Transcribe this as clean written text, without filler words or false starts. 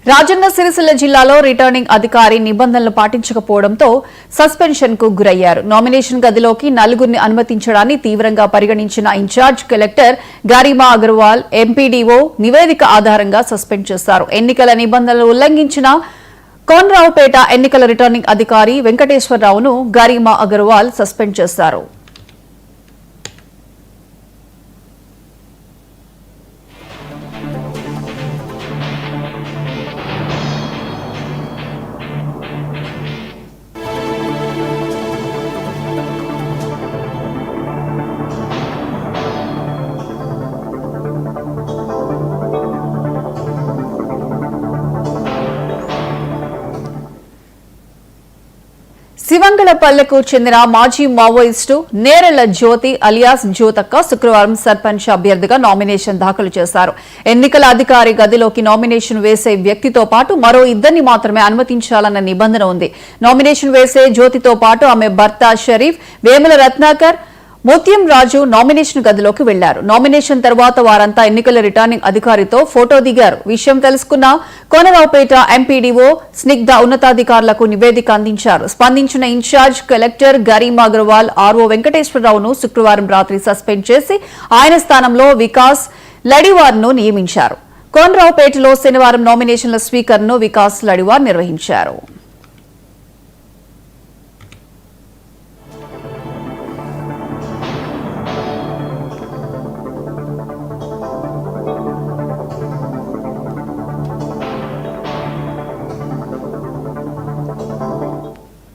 రాజన్న సిరిసిల్ల జిల్లాలో రిటర్నింగ్ అధికారి నిబంధనలు పాటించకపోవడంతో సస్పెన్షన్ కు గురయ్యారు. నామినేషన్ గదిలోకి నలుగురిని అనుమతించడాన్ని తీవ్రంగా పరిగణించిన in charge collector Garima Agarwal MPDO నివేదిక ఆధారంగా సస్పెండ్ చేశారు. ఎన్నికల నిబంధనలు ఉల్లంఘించిన కోనరావుపేట ఎన్నికల రిటర్నింగ్ అధికారి వెంకటేశ్వరరావును గరిమా అగర్వాల్ సస్పెండ్ చేశారు. శివంగళపల్లెకు చెందిన మాజీ మావోయిస్టు నేరెళ్ల జ్యోతి అలియాస్ జ్యోతక్క శుక్రవారం సర్పంచ్ అభ్యర్థిగా నామినేషన్ దాఖలు చేశారు. ఎన్నికల అధికారి గదిలోకి నామినేషన్ వేసే వ్యక్తితో పాటు మరో ఇద్దరిని మాత్రమే అనుమతించాలన్న నిబంధన ఉంది. నామినేషన్ వేసే జ్యోతితో పాటు ఆమె భర్త షరీఫ్, వేముల రత్నాకర్, ముత్యం రాజు నామినేషన్ గదిలోకి వెళ్లారు. నామినేషన్ తర్వాత వారంతా ఎన్నికల రిటర్నింగ్ అధికారితో ఫోటో దిగారు. విషయం తెలుసుకున్న కోనరావుపేట ఎంపీడీఓ స్నిగ్ధ ఉన్నతాధికారులకు నివేదిక అందించారు. స్పందించిన in-charge collector Garima Agarwal RO వెంకటేశ్వరరావును శుక్రవారం రాత్రి సస్పెండ్ చేసి ఆయన స్థానంలో వికాస్ లడివార్ను నియమించారు. కోనరావుపేటలో శనివారం నామినేషన్ల స్వీకరణను వికాస్ లడివార్ నిర్వహించారు.